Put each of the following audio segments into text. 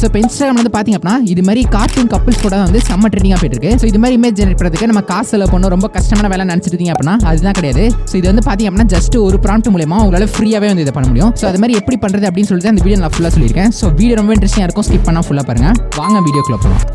இப்போ இன்ஸ்டாகிராம் வந்து பாத்தீங்க அப்படின்னா இது மாதிரி கார்ட்டூன் கப்பிள்ஸ் கூட வந்து செம்ம ட்ரெண்டிங்கா போயிட்டு இருக்கு. ஸோ இது மாதிரி இமேஜ் ஜெனரேட் பண்ணுறதுக்கு நம்ம காசு செலவு பண்ணணும், ரொம்ப கஷ்டமான வேலை நினைச்சிருக்கீங்க அப்படின்னா அதுதான் கிடையாது. ஸோ இது வந்து பாத்தீங்க அப்படின்னா ஜஸ்ட் ஒரு ப்ராம்ப்ட் மூலமா உங்களால ஃப்ரீயாவே வந்து இதை பண்ண முடியும். ஸோ அது மாதிரி எப்படி பண்றது அப்படின்னு சொல்லிட்டு அந்த வீடியோ நான் ஃபுல்லா சொல்லியிருக்கேன். ஸோ வீடியோ ரொம்ப இன்ட்ரெஸ்டிங்கா இருக்கும், ஸ்கிப் பண்ணா ஃபுல்லா பாருங்க. வாங்க வீடியோக்குள்ள போகலாம்.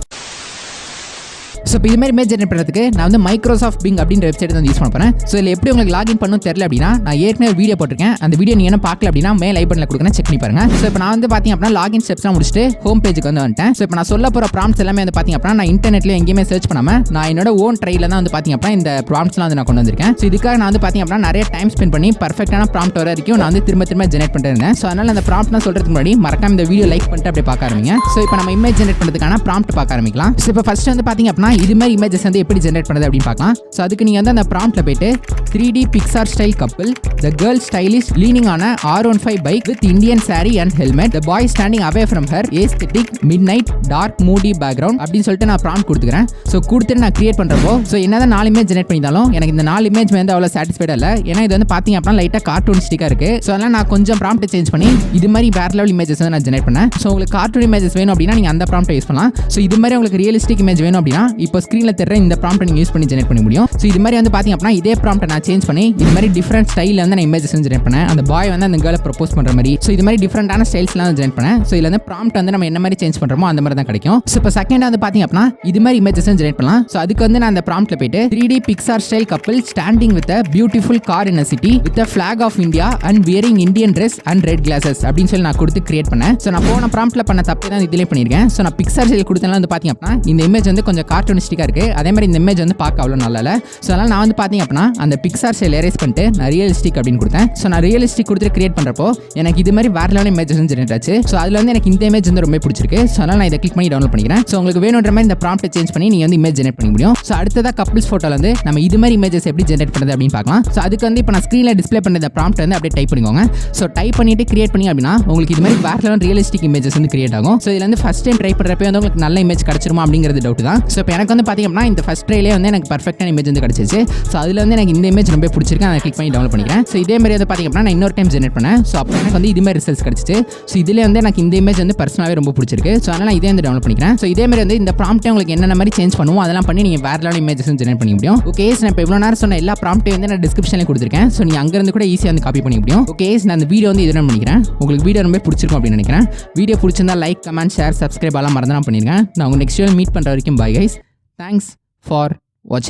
ஸோ இப்போ இது மாதிரி இமேஜ் ஜெனரேட் பண்ணுறதுக்கு நான் வந்து மைக்ரோசாஃப்ட் பிங் அப்படின்ற வெப்சைட் வந்து யூஸ் பண்ண போகிறேன். ஸோ இதில் எப்படி உங்களுக்கு லாகின் பண்ணணும் தெரியல அப்படின்னா நான் ஏற்கனவே வீடியோ போட்டிருக்கேன். அந்த வீடியோ நீங்கள் என்ன பார்க்கல அப்படின்னா மேல் ஐ பட்டனில் கொடுக்குறேன், செக் பண்ணி பாருங்க. ஸோ இப்போ நான் வந்து பார்த்தீங்க அப்படின்னா லாகின் ஸ்டெப்ஸ்லாம் முடிச்சுட்டு ஹோம் பேஜுக்கு வந்து வந்துட்டேன். ஸோ இப்போ நான் சொல்ல போகிற ப்ராம்ப்ட்ஸ் எல்லாமே வந்து பார்த்தீங்க அப்படின்னா நான் இன்டர்நெட்டில் எங்கேயுமே சர்ச் பண்ணாமல் நான் என்னோட ஓன் ட்ரைல தான் வந்து பார்த்தீங்க அப்படின்னா இந்த ப்ராம்ப்ட்ஸ்லாம் வந்து நான் கொண்டு வந்திருக்கேன். ஸோ இதுக்காக நான் வந்து பார்த்தீங்க அப்படின்னா நிறைய டைம் ஸ்பெண்ட் பண்ணி பர்ஃபெக்டான ப்ராம்ப்ட் வர வரைக்கும் நான் வந்து திரும்ப ஜெனரேட் பண்ணிட்டு இருந்தேன். ஸோ அதனால் அந்த ப்ராம்ப்ட் சொல்கிறதுக்கு முன்னாடி மறக்காம இந்த வீடியோ லைக் பண்ணிட்டு அப்படியே பார்க்க ஆரம்பிங்க. ஸோ இப்போ நம்ம இமேஜ் ஜெனரேட் பண்ணுறதுக்கான ப்ராம்ப்ட் பார்க்க ஆரம்பிக்கலாம். ஸோ இப்போ ஃபர்ஸ்ட் வந்து பார்த்தீங்க அப்படின்னா இது மாதிரி இமேஜஸ் வந்து எப்படி ஜெனரேட் பண்ணுறது அப்படின்னு பார்க்கலாம். ஸோ அதுக்கு நீங்கள் வந்து அந்த ப்ராம்ப்ட்ல போயிட்டு 3D pixar-style couple, the girl stylish leaning on a R15 bike with Indian saree and helmet, the boy standing away from her, aesthetic, midnight, dark, moody background அப்படின்னு சொல்லிட்டு நான் ப்ராம்ப்ட் கொடுத்துக்கிறேன். ஸோ கொடுத்துட்டு நான் கிரியேட் பண்ணுறப்போ ஸோ என்னதான் 4 image generate பண்ணியிருந்தாலும் எனக்கு இந்த 4 இமேஜ் வந்து அவ்வளோ சாட்டிஸ்ஃபைடாக இல்லை. ஏன்னா இது வந்து பார்த்தீங்க அப்படின்னா லைட்டாக கார்ட்டூனிஸ்டிக்காக இருக்குது. ஸோ அதனால் நான் கொஞ்சம் ப்ராம்ப்ட் சேஞ்ச் பண்ணி இது மாதிரி வேற லெவல் இமேஜஸ் வந்து நான் ஜெனரேட் பண்ணேன். ஸோ உங்களுக்கு கார்ட்டூன் இமேஜஸ் வேணும் அப்படின்னா நீங்கள் அந்த ப்ராம்ப்ட் யூஸ் பண்ணலாம். ஸோ இது மாதிரி உங்களுக்கு ரியலிஸ்டிக் இமேஜ் வேணும் அப்படின்னா இப்போ ஸ்க்ரீனில் தெரியற இந்த ப்ராம்ப்ட் நீங்கள் யூஸ் பண்ணி ஜெனரேட் பண்ண முடியும். ஸோ இது மாதிரி வந்து பார்த்தீங்க அப்படின்னா இதே ப்ராம்ப்ட் நான் சேஞ்ச் பண்ணி இது மாதிரி டிஃப்ரெண்ட் ஸ்டைலில் வந்து நான் இமேஜஸ் ஜெனரேட் பண்ணேன். அந்த பாய் வந்து அந்த கேர்ளை ப்ரப்போஸ் பண்ணுற மாதிரி ஸோ இது மாதிரி டிஃப்ரெண்டான ஸ்டைல்ஸ்லாம் ஜெனரேட் பண்ணேன். ஸோ இதில் வந்து ப்ராம்ப்ட் வந்து நம்ம என்ன மாதிரி சேஞ்ச் பண்ணுறோமோ அந்த மாதிரி தான் கிடைக்கும். ஸோ இப்போ செகண்டாக வந்து பார்த்தீங்க அப்படின்னா இது மாதிரி இமேஜஸ் ஜெனரேட் பண்ணலாம். ஸோ அதுக்கு வந்து நான் அந்த ப்ராம்ப்ட்ல போயிட்டு 3D pixar-style couple standing with a beautiful car in a city with a flag of India and wearing Indian dress and red glasses அப்படின்னு சொல்லி நான் கொடுத்து கிரியேட் பண்ணேன். ஸோ நான் போன ப்ராம்ப்ட்ல பண்ண தப்பே தான் இதிலே பண்ணியிருக்கேன். ஸோ நான் பிக்சார் ஸ்டைல் கொடுத்தனால வந்து பார்த்தீங்க அப்படின்னா இந்த இமேஜ் வந்து கொஞ்சம் கார்ட்டூனிஸ்டிக்காக இருக்குது. அதே மாதிரி இந்த இமேஜ் வந்து பார்க்க அவ்வளோ நல்லா இல்லை. ஸோ அதனால் நான் வந்து பார்த்தீங்க அப்படின்னா அந்த பிக்சார் ஸ்டைல் எரேஸ் பண்ணிட்டு நான் ரியலிஸ்டிக் அப்படின்னு கொடுத்தேன். ஸோ நான் ரியலிஸ்டிக் கொடுத்து கிரியேட் பண்ணுறப்போ எனக்கு இது மாதிரி வேற லெவல் இமேஜஸ் ஜெனரேட் ஆச்சு. ஸோ அதில் வந்து எனக்கு இந்த இமேஜ் வந்து ரொம்ப பிடிச்சிருக்கு. ஸோ அதனால் நான் இதை கிளிக் பண்ணி டவுன்லோட் பண்ணிக்கிறேன். ஸோ உங்களுக்கு வேணுன்ற மாதிரி இந்த ப்ராம்ப்ட் சேஞ்ச் பண்ணி நீங்கள் வந்து இமேஜ் ஜெனரேட் பண்ண முடியும். ஸோ அடுத்ததாக கப்பிள்ஸ் ஃபோட்டோவில் வந்து நம்ம இது மாதிரி இமேஜஸ் எப்படி ஜெனரேட் பண்ணுறது அப்படின்னு பார்க்கலாம். ஸோ அதுக்கு வந்து இப்போ நான் ஸ்க்ரீனில் டிஸ்பிளே பண்ண இந்த ப்ராம்ப்ட் வந்து அப்படியே டைப் பண்ணிக்கோங்க. ஸோ டைப் பண்ணிட்டு கிரியேட் பண்ணி அப்படின்னா உங்களுக்கு இது மாதிரி வேற லெவல் ரியலிஸ்டிக் இமேஜஸ் வந்து கிரியேட் ஆகும். ஸோ இதில் வந்து ஃபர்ஸ்ட் டைம் ட்ரை பண்ணுறப்ப வந்து உங்களுக்கு நல்ல இமேஜ் கிடைச்சிருமா அப்படிங்கிறது டவுட் தான். ஸோ இப்போ எனக்கு வந்து பார்த்தீங்க அப்படின்னா இந்த ஃபர்ஸ்ட் ட்ரைலே வந்து எனக்கு பர்ஃபெக்டான இமேஜ் வந்து கிடைச்சிச்சு. ஸோ அதில் வந்து எனக்கு இந்த இமேஜ் ரொம்ப பிடிச்சிருக்கு, அதை கிளிக் பண்ணி டவுன்லோட் பண்ணிக்கிறேன். ஸோ இதே மாதிரி வந்து பார்த்தீங்க அப்படின்னா நான் இன்னொரு டைம் ஜெனரேட் பண்ணேன். ஸோ அப்போ எனக்கு வந்து இது மாதிரி ரிசல்ட்ஸ் கிடைச்சிச்சு. ஸோ இதில் வந்து எனக்கு இந்த இமேஜ் வந்து பர்சனலாகவே ரொம்ப பிடிச்சிருக்கு. ஸோ அதனால் இதே வந்து டவுன்லோட் பண்ணிக்கிறேன். ஸோ இதே மாதிரி வந்து இந்த ப்ராம்ப்ட்டை உங்களுக்கு என்னென்ன மாதிரி சேஞ்ச் பண்ணுவோம் அதெல்லாம் பண்ணி நீங்கள் வேற லெவல் இமேஜஸ் ஜெனரேட் பண்ண முடியும். ஓகே, நான் இப்போ இவ்வளோ நேரம் சொன்ன எல்லா ப்ராம்ப்ட்டையும் வந்து நான் டிஸ்கிரிப்ஷனில் கொடுத்துருக்கேன். ஸோ நீங்கள் அங்கேருந்து கூட ஈஸியாக வந்து காப்பி பண்ண முடியும். ஓகே, நான் அந்த வீடியோ வந்து இதெல்லாம் பண்ணிக்கிறேன். உங்களுக்கு வீடியோ ரொம்ப பிடிச்சிருக்கும் அப்படின்னு நினைக்கிறேன். வீடியோ பிடிச்சிருந்தா லைக், கமெண்ட், ஷேர், சப்ஸ்கிரைப் எல்லாம் மறந்துடாம பண்ணிருக்கேன். நான் உங்கள் நெக்ஸ்ட் வீடியோ மீட் பண்ணுற வரைக்கும் பை கைஸ். தேங்க்ஸ் ஃபார் வாட்சிங்.